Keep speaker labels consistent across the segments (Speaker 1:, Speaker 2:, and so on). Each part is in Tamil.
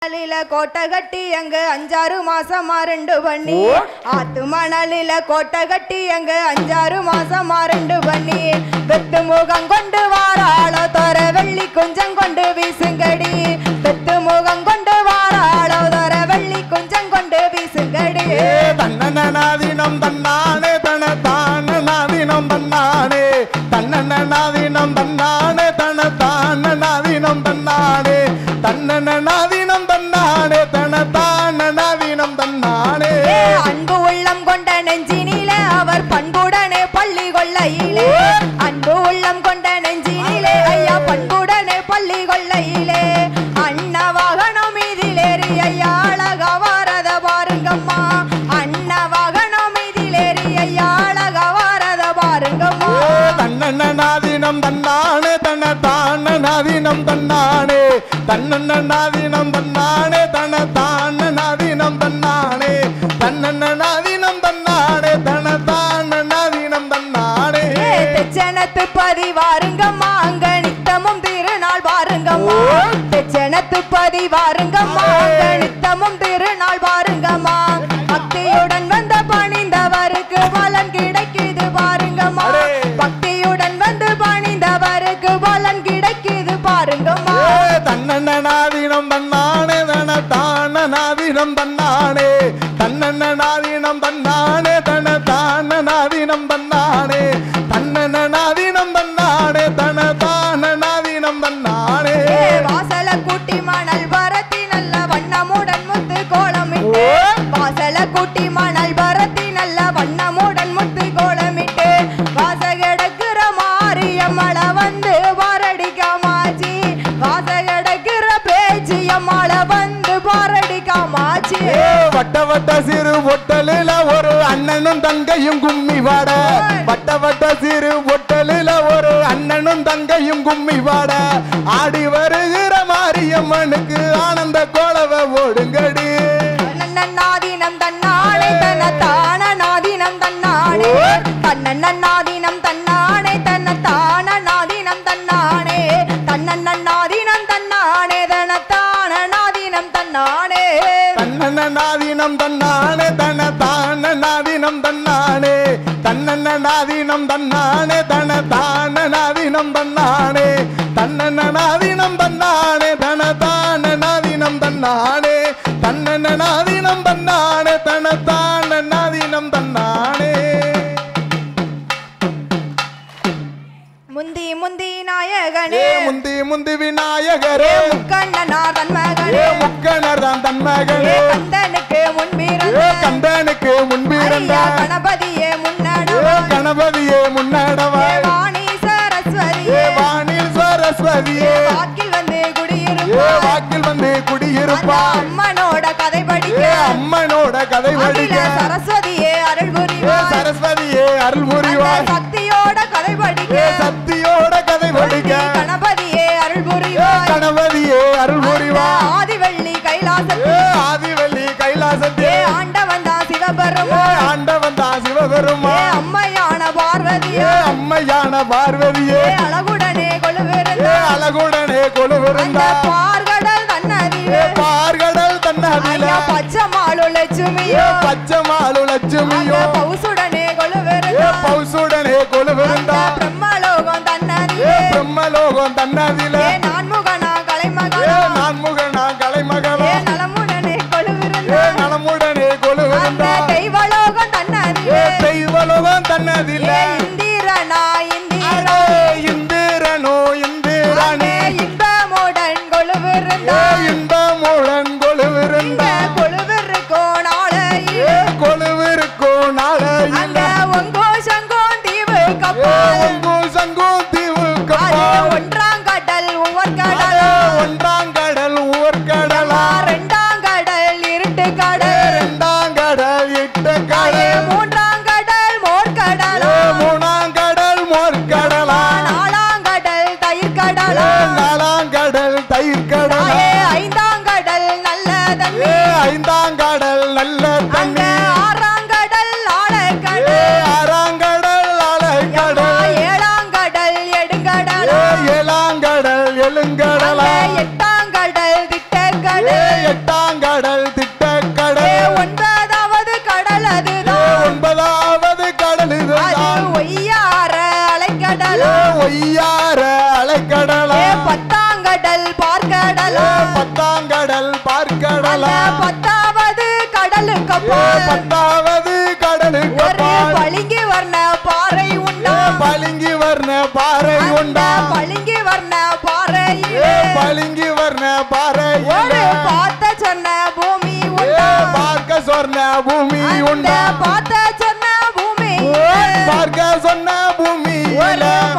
Speaker 1: கோட்டை கட்டி அங்க 5-6 மாசமா 2 பண்ணி ஆத்து மணலில கோட்டை கட்டி அங்க 5-6 மாசமா 2 பண்ணி வெத்து முகம் கொண்டு வாராளோ தோர வெள்ளி கொஞ்சம் கொண்டு வீசுங்கடி வெத்து முகம் கொண்டு வாராளோ தோர வெள்ளி கொஞ்சம் கொண்டு வீசுங்கடி
Speaker 2: தன்னநாதினம் தன்னானே தன தானநாதினம் தன்னானே தன்னநாதினம் தன்னானே தன தானநாதினம் தன்னானே தன்னநாதினம் தன்னானே தன தானநாதினம் தன்னானே
Speaker 1: அன்பு உள்ளம் கொண்ட நெஞ்சினிலே அவர் பண்புடனே பள்ளி கொள்ளையிலே அன்பு உள்ளம் கொண்ட நெஞ்சினிலே ஐயா பண்புடனே பள்ளி கொள்ளையிலே அண்ணா வாகனம் மீதிலேறி ஐயா அழகா வாரத பாருங்கம்மா அண்ணா வாகனம் மீதிலேறி ஐயா அழகா வாரத பாருங்கம்மா
Speaker 2: தன்னநாதினம் தன்னானே தன தானநாதினம் தன்னானே தன்னநாதினம் தன்னானே தன தானநாதினம் தன்னானே தன்னநாதினம் தன்னானே தன தானநாதினம் தன்னானே
Speaker 1: தெச்சனத்து பதி வாருங்கம்மா அங்க நித்தமும் திருநாள் வாருங்கம்மா தெச்சனத்து பதி வாருங்கம்மா அங்க நித்தமும் திருநாள் வாருங்கம்மா பக்தியுடன் வந்த பணிந்தவருக்கு பலன் கிடைக்குது பாருங்கம்மா பக்தியுடன் வந்து பணிந்தவருக்கு பலன் கிடைக்குது பாருங்கம்மா
Speaker 2: தன்னநாதினம் தன்னானே தன தானநாதினம் தன்னானே தன்னநாதினம் தன்னானே தன தானநாதினம் தன்னானே தன்னநாதினம் தன்னானே தன தானநாதினம் தன்னானே
Speaker 1: வாசல கூட்டி மணல் பரத்தி நல்ல வண்ணமுடன் முத்து கோலமிட்டு வாசல கூட்டி மணல் பரத்தி நல்ல வண்ணமுடன் முத்து கோலமிட்டு வாசகடக்குற மாரியம்மள வந்து பாரடிக்காமாச்சி வாசகடக்குற பேச்சியம்மள வந்து பாரடிக்காமாச்சி
Speaker 2: வட்ட வட்ட சிறு பொட்டலில ஒரு அண்ணனும் தங்கையும் கும்மி வாட வட்ட வட்ட சிறு பொட்டலில ஒரு அண்ணனும் தங்கையும் கும்மி வாட ஆடி வருகிற மாரியம்மனுக்கு ஆனந்த கோலவ ஓடுங்கடி
Speaker 1: நாதினம் தன்னானே தன தான நாதினம் தன்னானே தன்னன்னாதினம் தன்னானே தன்ன தான நாதினம் தன்னானே தன்னன்னாதினம் தன்னானே தன தான நாதினம் தன்னானே
Speaker 2: தன்னநாதினம் தன்னானே தன தானநாதினம் தன்னானே தன்னநாதினம் தன்னானே தன தானநாதினம் தன்னானே தன்னநாதினம் தன்னானே தன தானநாதினம் தன்னானே தன்னநாதினம் தன்னானே தன தானநாதினம் தன்னானே
Speaker 1: முந்தி முந்தி நாயகனே
Speaker 2: முந்தி முந்தி விநாயகரே
Speaker 1: முக்கண்ணனார் தன் மகனே
Speaker 2: முக்கணர் தான் தன் மகனே
Speaker 1: கந்தனுக்கு முன்பிறந்த
Speaker 2: கந்தனுக்கு முன்பிறந்த
Speaker 1: கணபதியே முன்னடவா
Speaker 2: கணபதியே முன்னடவா
Speaker 1: வாணி சரஸ்வதியே
Speaker 2: வாணி சரஸ்வதியே
Speaker 1: வாக்கில் வந்து குடியிருப்பா
Speaker 2: வாக்கில் வந்து குடியிருப்பா
Speaker 1: அம்மனோட கதை படிக்க
Speaker 2: அம்மனோட கதை படிக்க
Speaker 1: சரஸ்வதியே அருள் புரிவாய்
Speaker 2: சரஸ்வதியே அருள் புரிவாய்
Speaker 1: சக்தியோட கதை படிக்க
Speaker 2: சக்தியோட கதை படிக்க
Speaker 1: கணபதியே அருள் புரிவாய்
Speaker 2: கணபதியே அருள் புரிவாய்
Speaker 1: ஆதிவள்ளி கைலாசத்தே
Speaker 2: ஆதிவள்ளி கைலாசத்தே
Speaker 1: ஆண்டவன் தான் சிவபெருமான்
Speaker 2: ஆண்டவன் தான் சிவபெருமான்
Speaker 1: அம்மையான பார்வதியே
Speaker 2: அம்மையான பார்வதியே
Speaker 1: அழகுடனே கொலுவிருந்த
Speaker 2: அழகுடனே கொலுவிருந்த
Speaker 1: பார்கடல் தன்னதிலே
Speaker 2: பார்கடல் தன்னதிலே
Speaker 1: பச்சமாளு லட்சுமியோ
Speaker 2: பச்சமாளு லட்சுமியோ
Speaker 1: பௌசுடனே கொலுவிருந்த
Speaker 2: பௌசுடனே கொலுவிருந்த
Speaker 1: பிரம்மலோகம் தன்னதிலே
Speaker 2: பிரம்மலோகம் தன்னதிலே
Speaker 1: நான்முகனா கலைமகனா
Speaker 2: நான்முகனா கலைமகனா
Speaker 1: நலமுடனே கொலுவிருந்த
Speaker 2: நலமுடனே கொலுவிருந்த
Speaker 1: தெய்வலோகம் தன்னதிலே
Speaker 2: தெய்வலோகம் தன்னதிலே
Speaker 1: இந்திரனா இந்திரா
Speaker 2: இந்திரனோ இந்திரனே
Speaker 1: இன்பமுடன் கொலுவிருந்த
Speaker 2: இன்பமுடன் கொலுவிருந்த
Speaker 1: கொலுவிருக்கோ நாளையில்
Speaker 2: கொலுவிருக்கோ நாளையில்
Speaker 1: ஒங்கோ சங்கோ தீவு கப்பல்
Speaker 2: சங்கோ தீவு கப்பல்
Speaker 1: ஒன்றாம் கடல் உவர்கடலா
Speaker 2: ஒன்றாம் கடல் ஊர்கடலா
Speaker 1: இரண்டாம் கடல் இருட்டு கடல்
Speaker 2: இரண்டாம் கடல் இட்டு கடல்
Speaker 1: மூன்றாம் கடல் மோர்கடலா
Speaker 2: மூணாம் கடல் மோர்கடலா
Speaker 1: நாலாம் கடல் தயிர் கடலா
Speaker 2: நாலாம் கடல் தயிர் கடலா
Speaker 1: ஐந்தாம் கடல் நல்ல தண்ணி
Speaker 2: ஐந்தாம் கடல் நல்ல தண்ணி
Speaker 1: ஆறாம் கடல் ஆழக்கடல்
Speaker 2: பார்க்கடலா
Speaker 1: 10வது கடலுக்கு
Speaker 2: பத்தாவது கடலுக்கு
Speaker 1: ஒரு பளிங்கு வர்ண பாறை உண்டா
Speaker 2: பளிங்கு வர்ண பாறை உண்டா
Speaker 1: பளிங்கு வர்ண பாறையிலே
Speaker 2: பளிங்கு வர்ண பாறை
Speaker 1: ஒரு பார்த்த சொன்ன பூமி உண்டா
Speaker 2: பார்க்க சொன்ன பூமி உண்டா
Speaker 1: பார்த்த சொன்ன பூமி
Speaker 2: பார்க்க சொன்ன பூமி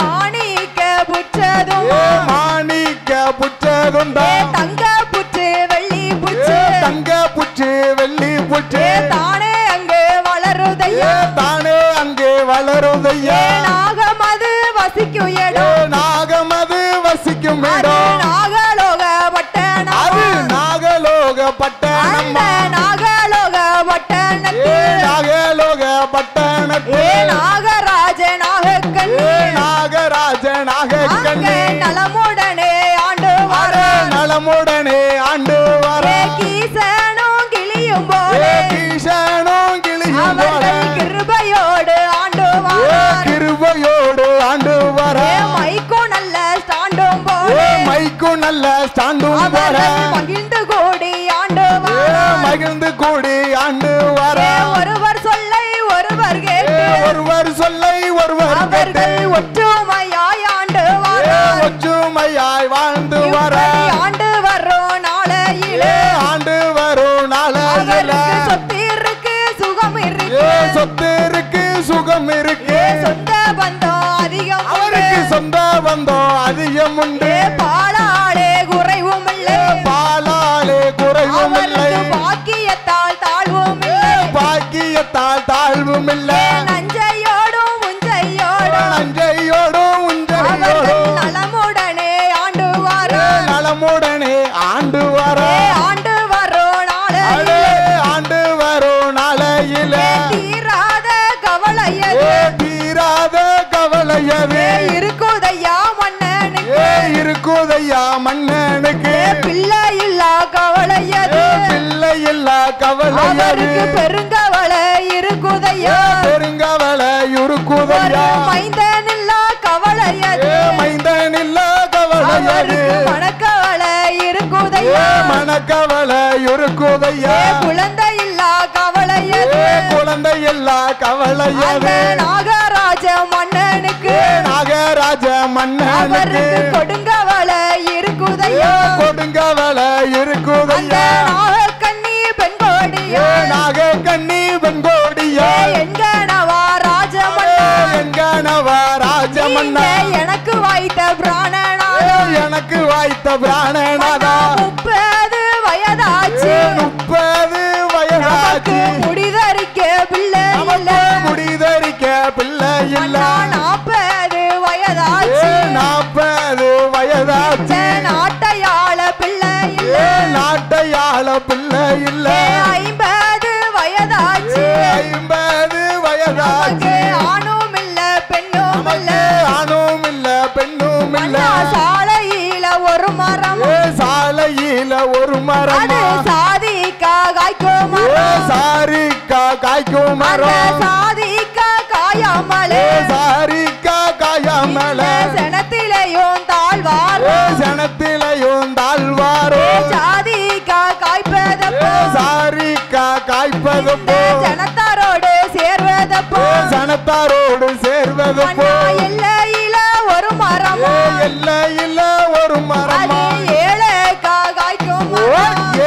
Speaker 1: மாணிக்க புச்சதும்
Speaker 2: மாணிக்க புச்சதுண்டா
Speaker 1: தங்க புச்சு வெள்ளி புச்சு
Speaker 2: தங்க புச்சு வெள்ளி புச்சு
Speaker 1: தானே அங்கே வளருதையா
Speaker 2: தானே அங்கே வளருதையா
Speaker 1: நாகமது வசிக்கும் இடம்
Speaker 2: நாகமது வசிக்கும் இடம்
Speaker 1: நாகலோக பட்டணம்
Speaker 2: அது நாகலோக பட்டணம்
Speaker 1: நாகலோக பட்டணத்தில்
Speaker 2: நாகலோக பட்டணத்தில்
Speaker 1: நாகராஜ நாகக்கண்ணி
Speaker 2: நாகராஜ நாகக்கண்ணி
Speaker 1: நலமுடனே ஆண்டு வர
Speaker 2: நலமுடனே ஆண்டு வர
Speaker 1: கீசனும் கிளியும் போலே
Speaker 2: கீசனும் கிளியும் போல
Speaker 1: கிருபையோடு ஆண்டு வர
Speaker 2: கிருபையோடு ஆண்டு வர
Speaker 1: மைக்கும் நல்ல ஸ்டாண்டும் போலே
Speaker 2: மைக்கும் நல்ல ஸ்டாண்டும் வர
Speaker 1: மகிழ்ந்து கூடி ஆண்டு வர
Speaker 2: மகிழ்ந்து கூடி ஆண்டு வர
Speaker 1: ஒருவர் சொல்லை ஒருவர் கேட்டு
Speaker 2: ஒருவர் சொல்லை ஒருவர்
Speaker 1: அவர்கள் ஒற்றுமையாய் ஆண்டு வர
Speaker 2: ஒற்றுமையாய் வாழ்ந்து வர
Speaker 1: ஆண்டு வரும் நாளையிலே
Speaker 2: ஆண்டு வரும் நாளையில
Speaker 1: சொத்து இருக்கு சுகம் இருக்கு
Speaker 2: சொத்து இருக்கு சுகம் இருக்கு
Speaker 1: சொந்த பந்தம் அதிகம்
Speaker 2: அவருக்கு சொந்த பந்தம் அதிகம் உண்டு
Speaker 1: பாலாளே குறைவும் இல்லை
Speaker 2: பாலாலே குறைவும் இல்லை
Speaker 1: பாக்கியத்தால் தாழ்வும் இல்லை
Speaker 2: பாக்கியத்தால் தாழ்வும் இல்லை
Speaker 1: நஞ்சையோடும் உஞ்சையோடும்
Speaker 2: நஞ்சையோடும் உஞ்சையோடும்
Speaker 1: நலமுடனே ஆண்டு வர
Speaker 2: நலமுடனே ஆண்டு வர
Speaker 1: ஆண்டு வரும் நாளையிலே
Speaker 2: ஆண்டு வரும் நாளையிலே
Speaker 1: தீராத கவலையது
Speaker 2: தீராத கவலையது
Speaker 1: இருக்குதையா மன்னனுக்கு
Speaker 2: இருக்குதையா மன்னனுக்கு
Speaker 1: பிள்ளை இல்லா கவலையது
Speaker 2: பிள்ளை இல்லா கவலையது
Speaker 1: அவருக்கு பெருங்கவலை இருக்குதையா
Speaker 2: பெருங்கவலை இருக்குதையா
Speaker 1: மைந்தன் இல்லா கவலையது
Speaker 2: மைந்தன் இல்லா கவலையது
Speaker 1: மனக்கவலை இருக்குதையா
Speaker 2: மனக்கவலை இருக்குதையா
Speaker 1: குழந்தை இல்லா கவலையது
Speaker 2: குழந்தை இல்லா கவலையது
Speaker 1: நாகராஜ மன்னனுக்கு
Speaker 2: நாகராஜ மன்னனுக்கு
Speaker 1: கொடுங்கவலை இருக்குதையா
Speaker 2: கொடுங்கவலை இருக்குதையா
Speaker 1: நாகக்கண்ணி பெண்கோடியா
Speaker 2: நாகக்கண்ணி பெண்கோடியா
Speaker 1: எங்கனவா ராஜமன்னா
Speaker 2: எங்கனவா ராஜமன்னா
Speaker 1: எனக்கு வாய்த்த பிராணநாதா
Speaker 2: எனக்கு வாய்த்த பிராணநாதா
Speaker 1: 30 வயதாச்சு
Speaker 2: 30 வயதாச்சு
Speaker 1: முடிதறிக்க பிள்ளை இல்ல
Speaker 2: முடிதறிக்க பிள்ளை இல்ல
Speaker 1: 40 வயதாச்சு
Speaker 2: 40 வயதாச்சு
Speaker 1: நாட்டையாள பிள்ளை இல்ல
Speaker 2: நாட்டையாள பிள்ளை இல்ல
Speaker 1: 50 வயதாச்சு
Speaker 2: 50 வயதாச்சு
Speaker 1: ஆணும் இல்ல பெண்ணும் இல்ல
Speaker 2: ஆணும் இல்ல பெண்ணும் இல்ல
Speaker 1: சாலையில ஒரு மரம்
Speaker 2: சாலையில ஒரு மரம்
Speaker 1: அது சாதிக்கா காய்க்கும் மரம்
Speaker 2: சாரிக்கா காய்க்கும் மரம்
Speaker 1: சாதிக்கா காயாமலே
Speaker 2: சாரிக்கா காயாமலே
Speaker 1: சனத்திலையும் தாழ்வாரோ
Speaker 2: சனத்திலையும் தாழ்வாரோ
Speaker 1: சாதிக்கா காய்ப்பதப்போ
Speaker 2: சாரிக்கா காய்ப்பதப்போ
Speaker 1: ஜனத்தாரோடு சேர்வதப்போ
Speaker 2: சனத்தாரோடு சேர்வதப்போ
Speaker 1: எல்லையில ஒரு மரம்
Speaker 2: எல்லையில ஒரு மரம்
Speaker 1: ஏழக்கா காய்க்கும்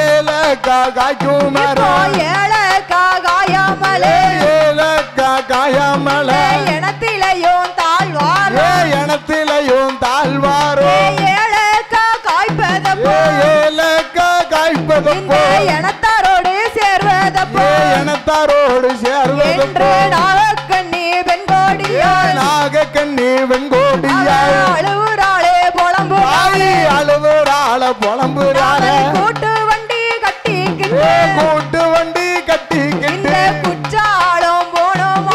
Speaker 2: ஏலக்கா காய்க்கும் மரம்
Speaker 1: ஏழக்கா காயாமலே
Speaker 2: ஏலக்கா காயாமலே
Speaker 1: எனத்திலையும் தாழ்வாரோ
Speaker 2: எனத்திலையும் தாழ்வாரோ
Speaker 1: ஏழக்கா காய்ப்பதப்போ
Speaker 2: ஏலக்கா காய்ப்பதப்போ
Speaker 1: எனத்தாரோடு சேர்வதப்போ
Speaker 2: எனத்தாரோடு சேர்வதப்போ
Speaker 1: நாகக்கண்ணி பெண்கோடியா
Speaker 2: நாகக்கண்ணி வெங்கோடியா
Speaker 1: அழுவுறாளே புலம்புறாளே
Speaker 2: அழுவுறாள புலம்புறாளே
Speaker 1: கூட்டு வண்டி கட்டிக்கிட்டு
Speaker 2: கூட்டு வண்டி கட்டிக்கிட்டு
Speaker 1: குச்சாலம் போனோம்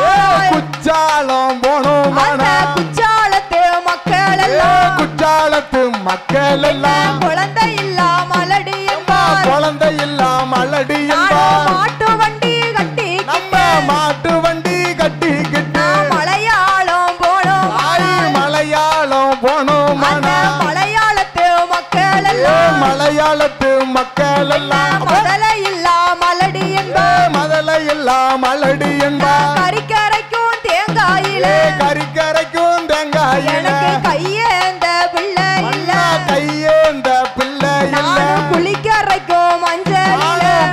Speaker 2: குச்சாலம் போனோம்
Speaker 1: குச்சாலத்து மக்கள் எல்லாம்
Speaker 2: குச்சாலத்து மக்கள் எல்லாம்
Speaker 1: குழந்தை இல்லாமலடி
Speaker 2: குழந்தை இல்லாமலடி
Speaker 1: மாட்டு வண்டி கட்டி
Speaker 2: நம்ம மாட்டு வண்டி கட்டி பெண்களெல்லாம்
Speaker 1: முதல இல்லா மலடி என்பா
Speaker 2: முதல இல்லா மலடி என்பா
Speaker 1: கறிக்கரைக்கும் தேங்காயிலே
Speaker 2: கறிக்கரைக்கும் தேங்காயில
Speaker 1: எனக்கு கையேந்த பிள்ளை இல்ல
Speaker 2: கையேந்த பிள்ளை இல்ல
Speaker 1: குளிக்கரைக்கும் மஞ்சள்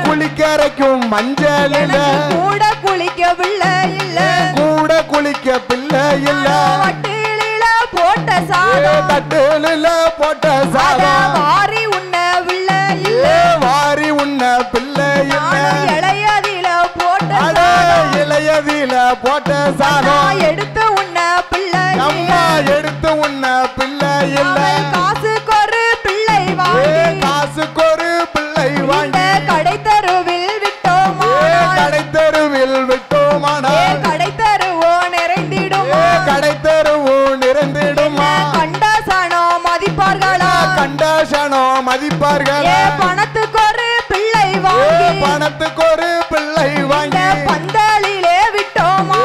Speaker 2: குளிக்கரைக்கும் மஞ்சள் இல்ல
Speaker 1: கூட குளிக்க பிள்ளை இல்ல
Speaker 2: கூட குளிக்க பிள்ளை இல்ல
Speaker 1: வட்டிலில போட்ட சாதம்
Speaker 2: தட்டுல போட்ட சாதம்
Speaker 1: வாரி உண்ண பிள்ளை இல்ல
Speaker 2: வாரி உண்ண பிள்ளை இல்ல
Speaker 1: இளையதில போட்ட
Speaker 2: இளையதில போட்ட சாதம்
Speaker 1: எடுத்து உண்ண பிள்ளை
Speaker 2: அம்மா எடுத்து உண்ண பிள்ளை இல்ல
Speaker 1: காசுக்கு ஒரு பிள்ளை வாங்கி
Speaker 2: காசுக்கு ஒரு பிள்ளை வாங்கி
Speaker 1: கடை தெருவில் விட்டோமா
Speaker 2: கடை தெருவில் விட்டோமானால்
Speaker 1: கடை தெருவோ நிறைந்திடும்
Speaker 2: கடை தெருவோ நிறைந்திடுமா
Speaker 1: கண்டாசனோ மதிப்பார்களா
Speaker 2: கண்டாசனோ மதிப்பார்களா
Speaker 1: பணத்துக்கு ஒரு பிள்ளை வாங்கி
Speaker 2: பணத்துக்கு ஒரு பிள்ளை வாங்கி
Speaker 1: பந்தலிலே விட்டோமா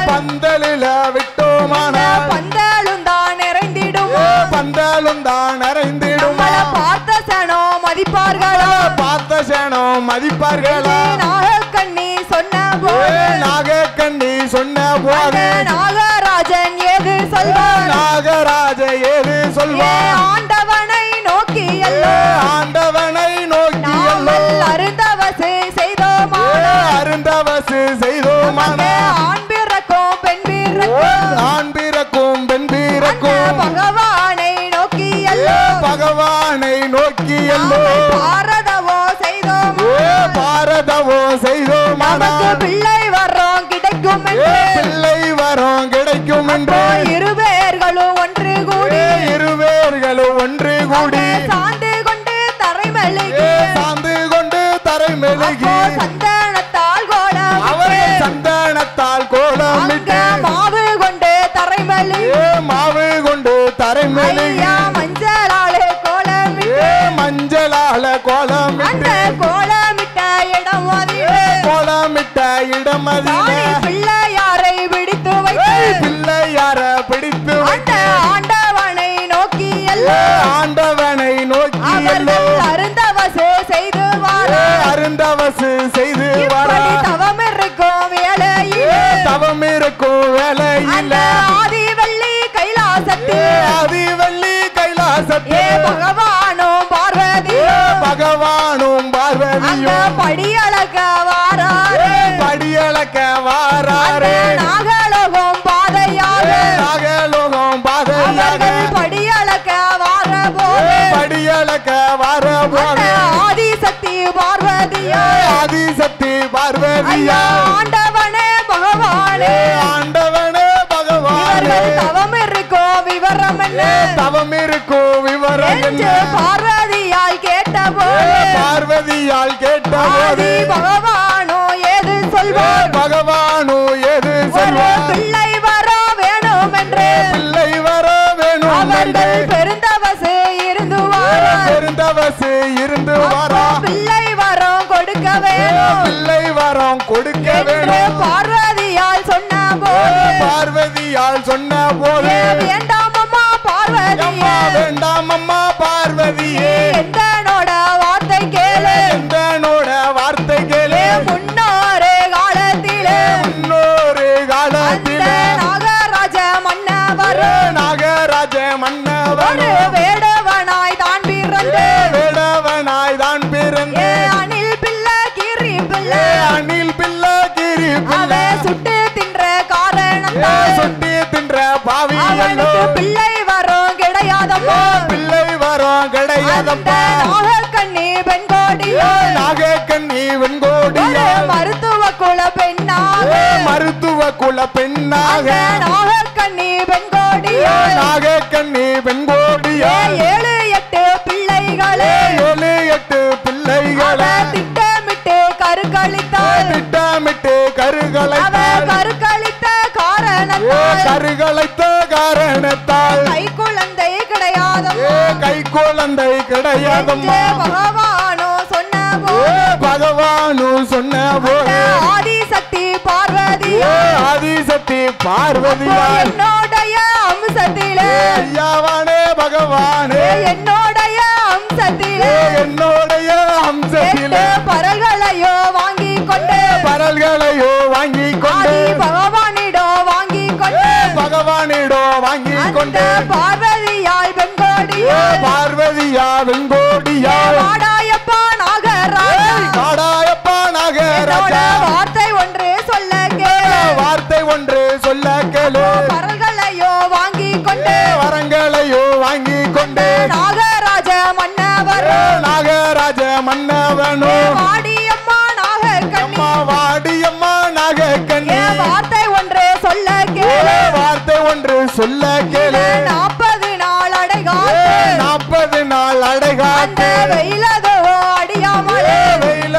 Speaker 2: பந்தலில விட்டோமானால்
Speaker 1: பந்தலும் தான் நிறைந்திடும்
Speaker 2: பந்தலும் தான் நிறைந்திடுமா
Speaker 1: பார்த்த சனோ மதிப்பார்களா
Speaker 2: பார்த்த சேனோ மதிப்பார்களா
Speaker 1: நாகக்கண்ணி சொன்ன போது
Speaker 2: நாகக்கண்ணி சொன்ன போது
Speaker 1: நாகராஜன் ஏது சொல்வார்
Speaker 2: நாகராஜ ஏது சொல்வார்
Speaker 1: ஆண்டவனை நோக்கி எல்லோ
Speaker 2: ஆண்டவனை நோக்கி
Speaker 1: அருந்தவசு செய்தோமா
Speaker 2: அருந்தவசு செய்தோமான
Speaker 1: ஆண் பிறக்கும் பெண் பிறக்கும்
Speaker 2: ஆண் பிறக்கும் பெண் பிறக்கும்
Speaker 1: பகவானை நோக்கி எல்லோ
Speaker 2: பகவானை நோக்கி எல்லோ
Speaker 1: பாரதவோ செய்தோம்
Speaker 2: பாரதவோ செய்தோமான
Speaker 1: பிள்ளை வரோம் கிடைக்கும்
Speaker 2: பிள்ளை வரோம் கிடைக்கும் என்று
Speaker 1: இருவேர்களும் ஒன்று கூடி
Speaker 2: இருவேர்களும் ஒன்று கூடி
Speaker 1: சாந்து கொண்டு தரைமெழுகி
Speaker 2: சாந்து கொண்டு தரைமெழுகி
Speaker 1: சந்தனத்தால் கோலம்
Speaker 2: அவர்கள் சந்தனத்தால் கோலமிட்டு
Speaker 1: மாவு கொண்டு தரைமெழுகி
Speaker 2: மாவு கொண்டு தரைமெழுகி
Speaker 1: மஞ்சளாலே கோலமிட்டு
Speaker 2: மஞ்சளால கோலமிட்டு
Speaker 1: கோலமிட்ட இடம்
Speaker 2: கோலமிட்ட இடம்
Speaker 1: பிள்ளையாரை பிடித்து வைத்து
Speaker 2: பிள்ளையார பிடித்து
Speaker 1: ஆண்டவனை நோக்கி
Speaker 2: ஆண்டவனை நோக்கி
Speaker 1: அருந்தவசு செய்து
Speaker 2: அருந்தவசு செய்து வர
Speaker 1: தவம் இருக்கும் வேலையில்
Speaker 2: தவம் இருக்கும் வேலையில்
Speaker 1: ஆதி வெள்ளி கைலாசத்தில்
Speaker 2: ஆதி வெள்ளி கைலாசத்தில்
Speaker 1: பகவானும் பார்வதி
Speaker 2: பகவானும் பார்வதியும்
Speaker 1: படியளக்க வாராரு
Speaker 2: படியளக்க வாராரு
Speaker 1: நாகலோகம் பாதையாக
Speaker 2: நாகலோகம் பாதையாக
Speaker 1: படியளக்க வார போது
Speaker 2: படியளக்க வர போது
Speaker 1: ஆதிசக்தி பார்வதியா
Speaker 2: ஆதிசக்தி பார்வதியா
Speaker 1: ஆண்டவனே பகவானே
Speaker 2: ஆண்டவனே பகவானே
Speaker 1: தவம் இருக்கும் விவரம் என்ன
Speaker 2: தவம் இருக்கும் விவரம் என்ன
Speaker 1: பார்வதியால் கேட்டபோது
Speaker 2: பார்வதியால் கேட்டபோது
Speaker 1: பகவானோ ஏது சொல்வார்
Speaker 2: பகவானோ ஏது சொல்வார்
Speaker 1: பிள்ளை வர வேணும் என்று
Speaker 2: பிள்ளை வர வேணும்
Speaker 1: அவர்கள் பெருந்தவசு இருந்து
Speaker 2: பெருந்தவசு இருந்து வரா
Speaker 1: பிள்ளை வரம் கொடுக்க வேணும்
Speaker 2: பிள்ளை வரம் கொடுக்க வேணும்
Speaker 1: பார்வதியால் சொன்ன போது
Speaker 2: பார்வதியால் சொன்ன போது
Speaker 1: வேண்டாம் அம்மா பார்வதியே
Speaker 2: வேண்டாம் அம்மா பார்வதியே
Speaker 1: எந்தனோட வார்த்தை கேளு
Speaker 2: எந்தனோட வார்த்தை கேளு
Speaker 1: முன்னோரு காலத்திலே
Speaker 2: முன்னோரு காலத்திலே
Speaker 1: நாகராஜ மன்னவர்
Speaker 2: நாகராஜ மன்னவர்
Speaker 1: வேடவனாய் தான் பிறந்து
Speaker 2: வேடவனாய் தான் பிறந்து
Speaker 1: அணில் பிள்ளை கிரி பிள்ளை
Speaker 2: அணில் பிள்ளை கிரி பிள்ளை
Speaker 1: சுட்டு தின்ற காரணத்தால்
Speaker 2: சுட்டி தின்ற பாவி
Speaker 1: பிள்ளை வரும் கிடையாதப்போ
Speaker 2: பிள்ளை வரும் கிடையாதப்பா
Speaker 1: நாகக்கண்ணி பெண்கோடியோ
Speaker 2: நாகக்கண்ணி வெண்கோடியோ
Speaker 1: மருத்துவ குல பெண்ணாக
Speaker 2: மருத்துவ குல பெண்ணாக
Speaker 1: நாகக்கண்ணி பெண்கோடியோ
Speaker 2: நாகக்கண்ணி வெண்கோடியோ
Speaker 1: 7-8 பிள்ளைகளே
Speaker 2: 7-8 பிள்ளைகளை
Speaker 1: திட்டமிட்டு கருக்களித்தால்
Speaker 2: திட்டமிட்டு கருகலைத்தால்
Speaker 1: கருக்களித்த காரணத்தால்
Speaker 2: கருகலைத்த காரணத்தால்
Speaker 1: கை குழந்தை கிடையாது
Speaker 2: கை குழந்தை கிடையாதம்மா
Speaker 1: பகவானோ சொன்ன
Speaker 2: பகவானு சொன்ன போது
Speaker 1: ஆதிசக்தி பார்வதி
Speaker 2: ஆதிசக்தி பார்வதியா
Speaker 1: என்னோடைய அம்சத்திலே
Speaker 2: ஐயாவானே பகவானே
Speaker 1: என்னோடைய அம்சத்திலே
Speaker 2: என்னுடைய அம்ச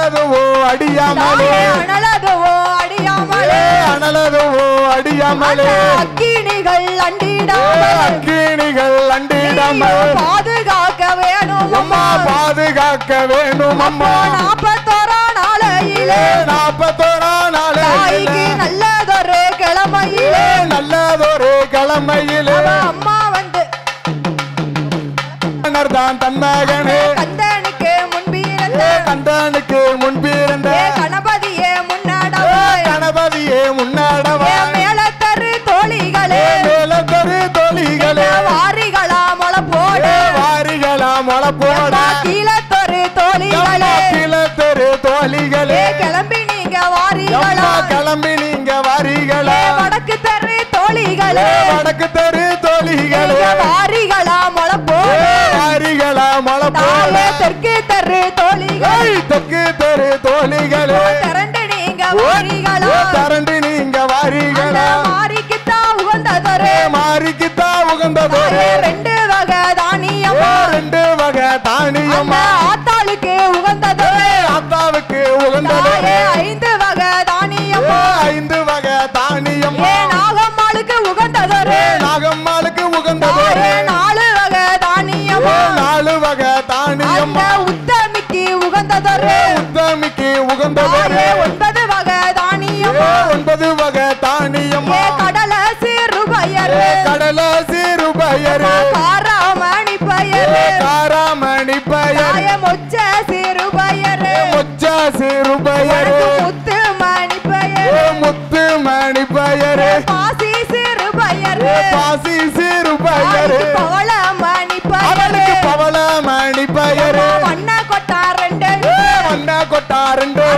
Speaker 2: அனலதுவோ அடியாமலே
Speaker 1: அனலதுவோ அடியாமலே
Speaker 2: அனலதுவோ அடியாமலே
Speaker 1: அக்கினிகள் அண்டிடாமல்
Speaker 2: அக்கினிகள் அண்டிடாமல்
Speaker 1: பாதுகாக்க வேணும்
Speaker 2: அம்மா பாதுகாக்க வேணும் அம்மா
Speaker 1: 41 நாளையிலே
Speaker 2: 41 நாளையிலே
Speaker 1: நல்லதொரு கிழமையிலே
Speaker 2: நல்லதொரு கிழமையிலே
Speaker 1: அம்மா வந்து
Speaker 2: தான் தன் மகனே
Speaker 1: கந்தனுக்கு முன்பிருந்த
Speaker 2: கந்தனுக்கு முன்பிருந்த
Speaker 1: கணபதியே முன்னாடவாய்
Speaker 2: கணபதியே முன்னாடவாய்
Speaker 1: மேலத்தரு தோழிகளே
Speaker 2: மேலத்தரு தோழிகளே
Speaker 1: வாரிகளா முளப்போடு
Speaker 2: வாரிகளா முளப்போட
Speaker 1: கீழத்தொரு தோழிகளே
Speaker 2: கீழத்தரு தோழிகளே
Speaker 1: கிளம்பி நீங்க வாரிகளா
Speaker 2: கிளம்பி நீங்க வாரிகளா
Speaker 1: வடக்கு தெரு தோழிகளே
Speaker 2: வடக்கு தெரு தோழிகளே
Speaker 1: வாரிகளா முளப்போடு
Speaker 2: வாரிகளா முளப்போட
Speaker 1: தெற்கு தெரு தோழிகளே
Speaker 2: தெற்கு தெரு தோழிகளே
Speaker 1: திரண்டு நீங்க வாரிகளா
Speaker 2: திரண்டு நீங்க வாரிகளா
Speaker 1: மாரிக்குத்தான் உகந்ததொரு
Speaker 2: மாரிக்குத்தான் உகந்ததொரு
Speaker 1: 2 வகை தானியமா
Speaker 2: 2 வகை தானியமா
Speaker 1: ஆத்தாளுக்கு உகந்ததொரு
Speaker 2: ஆத்தாவுக்கு உகந்ததொரு
Speaker 1: 5 வகை தானியமா
Speaker 2: 5 வகை தானியமா
Speaker 1: நாகம்மாளுக்கு உகந்ததொரு
Speaker 2: நாகம்மாளுக்கு உகந்ததொரு
Speaker 1: 4 வகை தானியமா
Speaker 2: 4 வகை தானியமா
Speaker 1: உத்தமிக்கு உகந்ததொரு
Speaker 2: உத்தமிக்கு உகந்ததொரு
Speaker 1: 9 வகை தானியமா
Speaker 2: 9 வகை தானியமா
Speaker 1: கடல சிறுபயறு
Speaker 2: கடல சிறுபயறு
Speaker 1: காராமணி பயறு
Speaker 2: காராமணி பயறு
Speaker 1: மொச்ச சிறுபயறு
Speaker 2: மொச்ச சிறுபயறு
Speaker 1: முத்து மணி பயறு
Speaker 2: முத்து மணி பயறு
Speaker 1: பாசி சிறுபயறு
Speaker 2: பாசி சிறுபயறு
Speaker 1: பவள மணி பயறு
Speaker 2: பவள மணி பயறு
Speaker 1: வண்ண கொட்டா 2
Speaker 2: வண்ண கொட்டா 2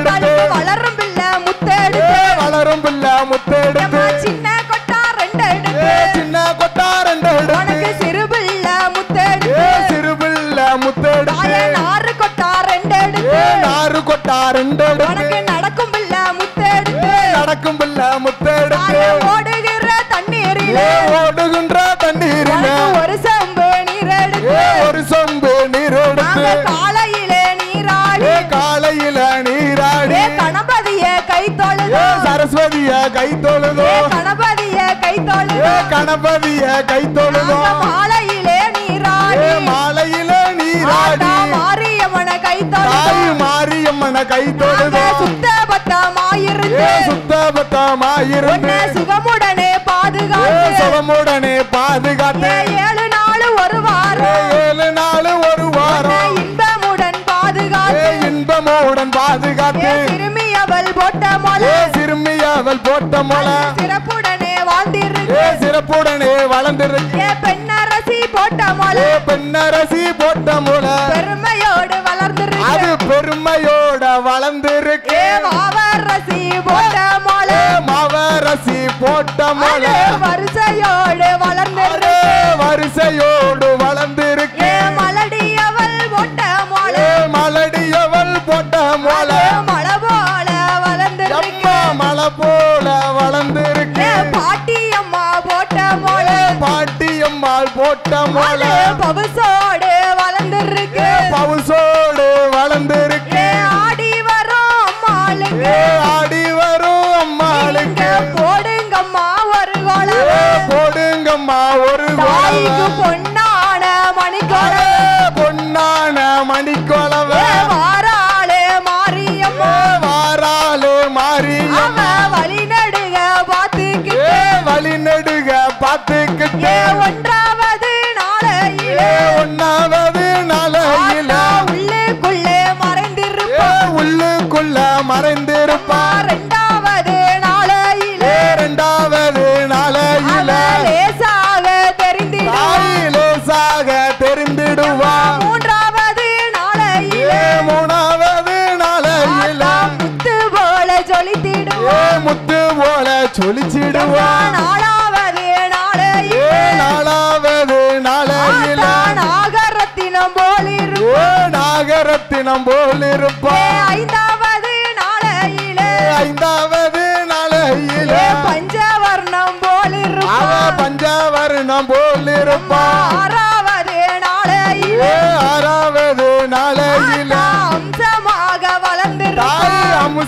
Speaker 1: வளரும் பிள்ளை முத்தெடுத்து
Speaker 2: வளரும் பிள்ளை முத்தெடுத்து
Speaker 1: சின்ன கொட்டா 2 எடுத்து
Speaker 2: சின்ன கொட்டா 2
Speaker 1: உனக்கு சிறு பிள்ளை முத்தெடுத்து
Speaker 2: சிறு பிள்ளை முத்தெடுத்து
Speaker 1: நாறு கொட்டா 2 எடுத்து
Speaker 2: நாறு கொட்டா 2
Speaker 1: உனக்கு நடக்கும் பிள்ளை முத்தெடுத்து
Speaker 2: நடக்கும் பிள்ளை முத்தெடுத்து
Speaker 1: ஓடுகிற தண்ணீரிலே
Speaker 2: ஓடுகின்ற தண்ணீரிலே
Speaker 1: ஒரு சொம்பு நீர் எடுத்து
Speaker 2: ஒரு சொம்பு நீர் எடுத்து
Speaker 1: காலையிலே நீராடி
Speaker 2: காலையில நீராடி
Speaker 1: கணபதிய கை தொழுதோ
Speaker 2: சரஸ்வதிய கை தொழுதோ
Speaker 1: கணபதிய கை தொழுதோ
Speaker 2: கணபதிய கை தொழுதோ
Speaker 1: மாலையிலே நீராடி
Speaker 2: மாலையில நீராடி
Speaker 1: மாரியம்மன கை தொழுதோ
Speaker 2: தாய் மாரியம்மன கை தொழுதோ
Speaker 1: சுத்தபத்தமாயிருந்து
Speaker 2: சுத்தபத்தமாயிருந்து
Speaker 1: சுகமுடனே பாதுகாத்து
Speaker 2: சுகமுடனே பாதுகாத்து
Speaker 1: 7 நாள் ஒரு வாரம்
Speaker 2: 7 நாள் ஒரு வாரம்
Speaker 1: இன்பமுடன் பாதுகாத்து
Speaker 2: இன்பமுடன் பாதுகாத்து
Speaker 1: சிறுமி அவள் போட்ட மொளை
Speaker 2: சிறுமி அவள் போட்ட மொளை
Speaker 1: சிறப்புடனே வாழ்ந்திருக்கு
Speaker 2: சிறப்புடனே வளர்ந்திருக்கு
Speaker 1: பெண்ணரசி போட்ட மொளை
Speaker 2: பெண்ணரசி போட்ட மொளை
Speaker 1: பெருமையோடு வளர்ந்திருக்கு
Speaker 2: அது பெருமையோட வளர்ந்திருக்கு
Speaker 1: மாவரசி போட்ட மொளை
Speaker 2: மாவரசி போட்ட மொளை
Speaker 1: வரிசையோடு வளர்ந்திருக்கு
Speaker 2: வரிசையோடு வளர்ந்திருக்கு
Speaker 1: மலடியவள் போட்ட மொளை
Speaker 2: மலடியவள் போட்ட மொளை
Speaker 1: மழை போல வளர்ந்திருக்கு
Speaker 2: மலை போல வளர்ந்திருக்கு
Speaker 1: பாட்டியம்மா போட்ட மொளை
Speaker 2: பாட்டியம்மாள் போட்ட மொளை
Speaker 1: பவுசோடு வளர்ந்திருக்கு
Speaker 2: பவுசோடு வளர்ந்திருக்கு
Speaker 1: ஆடி வரும் அம்மாளுக்கு
Speaker 2: ஆடி வரும் அம்மாளுக்கு
Speaker 1: போடுங்கம்மா ஒரு கோலம்
Speaker 2: போடுங்கம்மா ஒரு
Speaker 1: தாய்க்கு பொன்னான மணிக்கோலம்
Speaker 2: பொன்னான மணிக்கோலவ
Speaker 1: வாராளே மாரியம்மா
Speaker 2: வாராளே மாரியம்மா
Speaker 1: வழி நடுக பார்த்துக்கிட்டு
Speaker 2: வழி நடுக பார்த்துக்கிட்டு
Speaker 1: 1வது நாளையிலே
Speaker 2: 1வது நாளையில
Speaker 1: உள்ளுக்குள்ளே மறைந்திருப்பா
Speaker 2: உள்ளுக்குள்ள மறைந்திருப்பா
Speaker 1: 2வது நாளையிலே
Speaker 2: 2வது நாளையில
Speaker 1: லேசாக தெரிந்திடுவா
Speaker 2: லேசாக தெரிந்திடுவா
Speaker 1: 3வது நாளையிலே
Speaker 2: 3வது நாளையில
Speaker 1: முத்து போல ஜொலித்திடுவா
Speaker 2: முத்து போல சொலிச்சிடுவா
Speaker 1: 4வது நாளையிலே
Speaker 2: 4வது நாளையில
Speaker 1: நாகரத்தினம் போலிருப்பா
Speaker 2: நாகரத்தினம் போலிருப்பா
Speaker 1: 5வது நாளையிலே
Speaker 2: 5வது நாளையில
Speaker 1: பஞ்சவர்ணம் போலிருப்பா
Speaker 2: அவ பஞ்சவர்ணம் போலிருப்பா
Speaker 1: 6வது நாளையிலே
Speaker 2: 6வது நாளையில
Speaker 1: அம்சமாக வளர்ந்திருப்பா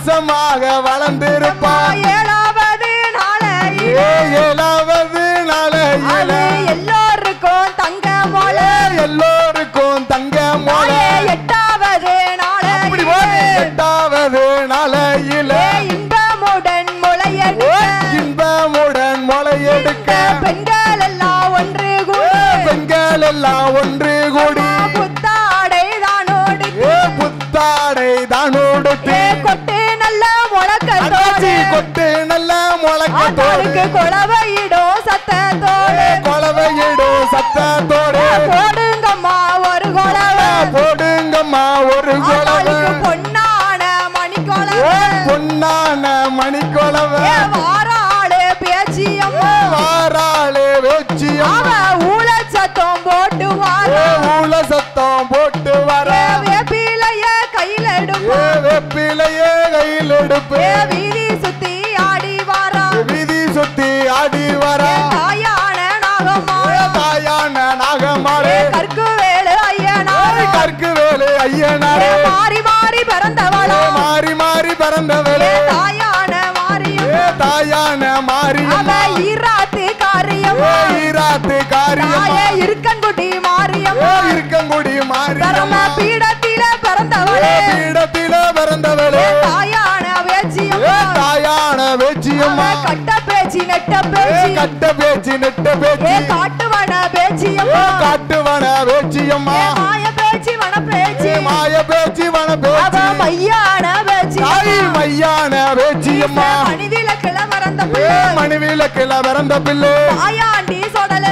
Speaker 2: மாசமாக வளர்ந்திருப்பா
Speaker 1: ஏழாவது நாளையிலே
Speaker 2: ஏழாவது நாளையில
Speaker 1: எல்லோருக்கும் தங்க மோளை
Speaker 2: எல்லோருக்கும் தங்க மோளை
Speaker 1: எட்டாவது நாளையிலே
Speaker 2: எட்டாவது நாளையில
Speaker 1: இன்பமுடன் முளையெடுக்க
Speaker 2: இன்பமுடன் முளையெடுக்க
Speaker 1: பெண்கள் எல்லாம் ஒன்று கூடி
Speaker 2: பெண்கள் எல்லாம் ஒன்று கூடி
Speaker 1: புத்தாடை தானோடு
Speaker 2: புத்தாடை தானோடு
Speaker 1: கொட்டு நல்ல முழக்கத்தோடு
Speaker 2: கொட்டு நல்ல முழக்கத்தோடு
Speaker 1: குளவையிடும் சத்தத்தோடு
Speaker 2: குளவையிடும் சத்தத்தோடு
Speaker 1: போடுங்கம்மா ஒரு குளவை
Speaker 2: போடுங்கம்மா ஒரு குளவை
Speaker 1: பொன்னான மணிக்குளவை
Speaker 2: பொன்னான மணிக்குளவை
Speaker 1: வாராளு பேச்சியம்மா
Speaker 2: வாராளு பேச்சியம்மா
Speaker 1: ஊழ சத்தம் போட்டு வார
Speaker 2: ஊழ சத்தம் போட்டு வர
Speaker 1: வேப்பிலைய கையில் எடுப்பு
Speaker 2: வேப்பிலையே கையில் எடுப்பு
Speaker 1: வீதி சுத்தி ஆடி வாரா
Speaker 2: வீதி சுத்தி ஆடி வர
Speaker 1: தாயான நாகம்மாள்
Speaker 2: தாயான நாகமாளே
Speaker 1: கற்கு வேலு ஐயனார்
Speaker 2: கற்கு வேலு ஐயனாரே
Speaker 1: மாறி மாறி பிறந்தவளா
Speaker 2: மாறி மாறி பிறந்தவளே
Speaker 1: தாயான மாரியம்
Speaker 2: தாயான மாரியம்
Speaker 1: ஈராத்து காரியம்மா
Speaker 2: ஈராத்து காரியம்மா
Speaker 1: இருக்கன்குடி மாரியம்
Speaker 2: இருக்கங்குடி
Speaker 1: தரம
Speaker 2: மாரியம்மா
Speaker 1: பீடத்தில பிறந்தவளே
Speaker 2: பீடத்தில பிறந்தவளே
Speaker 1: தாயான வேச்சியம்மா
Speaker 2: தாயான வேச்சியம்மா
Speaker 1: கட்ட பேச்சு நெட்ட பேச்சு
Speaker 2: கட்ட பேச்சு நெட்ட பேச்சு
Speaker 1: காட்டுவன பேச்சியம்மா
Speaker 2: காட்டுவன வேச்சியம்மா
Speaker 1: மாய பேச்சு வன பேச்சு
Speaker 2: மாய பேச்சு வன
Speaker 1: அவ
Speaker 2: பேச்சு
Speaker 1: மையான பேச்சு
Speaker 2: தாய் மையான வேச்சியம்மா
Speaker 1: மணிவிலக்கில பிறந்த
Speaker 2: மணிவிலக்கில பிறந்த பிள்ளை
Speaker 1: மாயாண்டி சொடல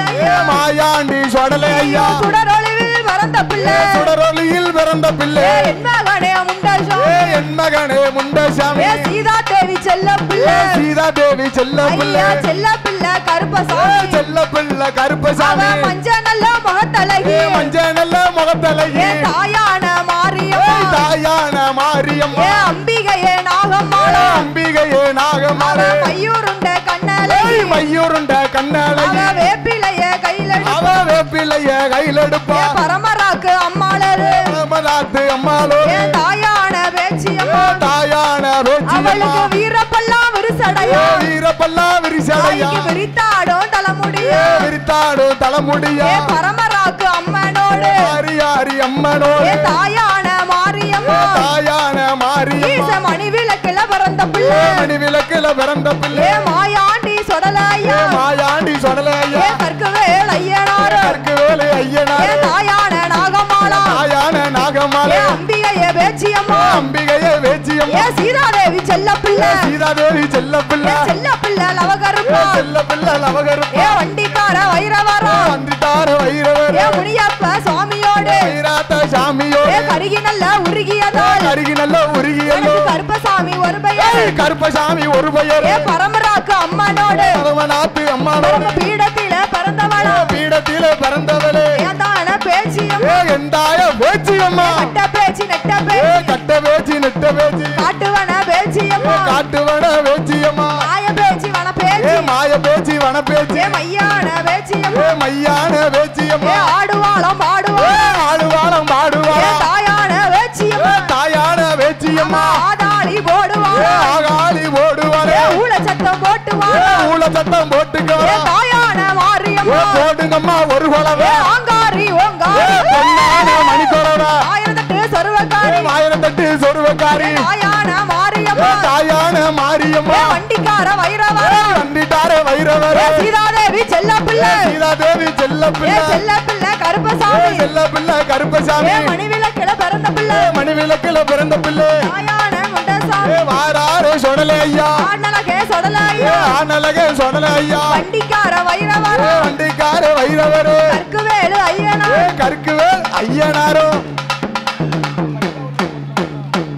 Speaker 2: மாயாண்டி சொடலை ஐயா
Speaker 1: சுடரொளிவில் பிறந்த பிள்ளை
Speaker 2: சுடரொலியில் பிறந்த பிள்ளை
Speaker 1: என் மகனே முண்டசாமி
Speaker 2: என் மகனே முண்டசாமி
Speaker 1: சீதா தேவி செல்ல பிள்ளை
Speaker 2: சீதா தேவி செல்ல பிள்ளை
Speaker 1: ஐயா செல்ல பிள்ளை கருப்பசாமி
Speaker 2: செல்ல பிள்ளை கருப்பசாமி
Speaker 1: அவ மஞ்ச நல்ல முகத்தழகி
Speaker 2: மஞ்ச நல்ல முகத்தலையே
Speaker 1: தாயான மாரியம்மா
Speaker 2: தாயான மாரியம்மா
Speaker 1: அம்பிகையே நாகம்மாளா
Speaker 2: அம்பிகையே நாகமாளே
Speaker 1: மையூருண்ட கண்ணலை
Speaker 2: மையூருண்ட கண்ணாலையே
Speaker 1: வேப்பிலைய கையில
Speaker 2: அவ வேப்பிலைய கையில் எடுப்பா
Speaker 1: பரமராக்கு அம்மாளரு
Speaker 2: ராமநாத்து அம்மாளோ
Speaker 1: தாயான பேச்சியம்மா
Speaker 2: தாயான வேச்சியம்மா
Speaker 1: அவளுக்கு வீரப்பெல்லாம் விரிசடையா
Speaker 2: வீரப்பல்லா விரிசடையா
Speaker 1: விரித்தாடும் தலைமுடிய
Speaker 2: விரித்தாடு தலைமுடியா
Speaker 1: பரமராக்கு அம்மனோடு
Speaker 2: ஆரியாரி அம்மனோடு
Speaker 1: தாயான மாரியம்மா
Speaker 2: தாயான மாரியம்மா
Speaker 1: மணி விளக்கில பிறந்த பிள்ளை
Speaker 2: மணி விளக்குல பிறந்த பிள்ளை
Speaker 1: மாயாண்டி சொடலையா
Speaker 2: மாயாண்டி சொடலையா
Speaker 1: கற்குவேல் ஐயனாரு
Speaker 2: கற்கு வேலை ஐயனாரே
Speaker 1: தாயான நாகமாளா
Speaker 2: தாயான நாகமாளே
Speaker 1: அம்பிகைய பேச்சியம்மா
Speaker 2: அம்பிகையே வேச்சியம்மா
Speaker 1: சீதாதேவி செல்ல பிள்ளை
Speaker 2: சீதாதேவி செல்ல பிள்ளை
Speaker 1: செல்ல பிள்ளை லவகருப்பா
Speaker 2: செல்ல பிள்ளை லவகருப்பா
Speaker 1: வண்டிக்கார வைரவரா
Speaker 2: வந்திட்டார வைரவர்
Speaker 1: முனியப்ப சுவாமியோடு
Speaker 2: வைராத்த சாமியோடு
Speaker 1: கருகி நல்ல உருகியதால்
Speaker 2: கருகி நல்ல உருகியல்லோ
Speaker 1: கருப்பசாமி ஒரு பெயர்
Speaker 2: கருப்பசாமி ஒரு பெயர்
Speaker 1: பரமராக்கு அம்மனோடு
Speaker 2: பரமநாத்து அம்மானோடு
Speaker 1: பீடத்தில பிறந்தவளா
Speaker 2: பீடத்திலே பிறந்தவளே
Speaker 1: ஏதான பேச்சியம்
Speaker 2: எந்தாய வேச்சியம்மா
Speaker 1: கட்ட பேச்சு நெட்ட பேச்சு
Speaker 2: கட்ட வேச்சி நெட்ட வேச்சி
Speaker 1: காட்டுவன பேச்சியம்மா
Speaker 2: காட்டுவன வேச்சியம்மா
Speaker 1: மாய பேச்சு வன பேச்சு
Speaker 2: மாய பேச்சி வன பேச்சி
Speaker 1: மையான பேச்சியம்மா
Speaker 2: மையான வேச்சியம்மா
Speaker 1: ஆடுவாளம் பாடுவாளம்
Speaker 2: ஆடுவாளம் பாடுவாளம்
Speaker 1: தாயான பேச்சியம்மா
Speaker 2: தாயான வேச்சியம்மா
Speaker 1: ஆதாளி போடுவாள
Speaker 2: ஆகாளி ஓடுவாளே
Speaker 1: ஊழ சத்தம் போட்டுவாள
Speaker 2: ஊழ சத்தம் போட்டுக்கோ
Speaker 1: தாயான மாரியம்மா
Speaker 2: போடுங்கம்மா ஒரு குலவை
Speaker 1: ஆங்காரி ஓங்காரி
Speaker 2: மணிக்குறவை
Speaker 1: ஆயிரத்தெட்டு சொருவக்காரி
Speaker 2: ஆயிரத்தெட்டு சொருவக்காரி
Speaker 1: தாயான மாரியம்மா
Speaker 2: தாயான மாரியம்மா
Speaker 1: வண்டிக்கார வைரவர
Speaker 2: வந்திட்டார வைரவர்
Speaker 1: சீதாதேவி செல்ல பிள்ளை
Speaker 2: சீதாதேவி செல்ல பிள்ளை
Speaker 1: செல்ல பிள்ளை கருப்பசாமி
Speaker 2: செல்ல பிள்ளை கருப்பசாமி
Speaker 1: மணிவிளக்கில பிறந்த பிள்ளை
Speaker 2: மணி விளக்குல பிறந்த பிள்ளை
Speaker 1: தாயான முண்டசாமி
Speaker 2: வாராரு சொடலை ஐயா
Speaker 1: ஆனலகே சொடலாயா
Speaker 2: ஆனலகே சொடலை ஐயா
Speaker 1: வண்டிக்கார வைரவர
Speaker 2: வண்டிக்கார வைரவர்
Speaker 1: கற்குவேலு ஐயனா
Speaker 2: கற்குவேல் ஐயனாரோ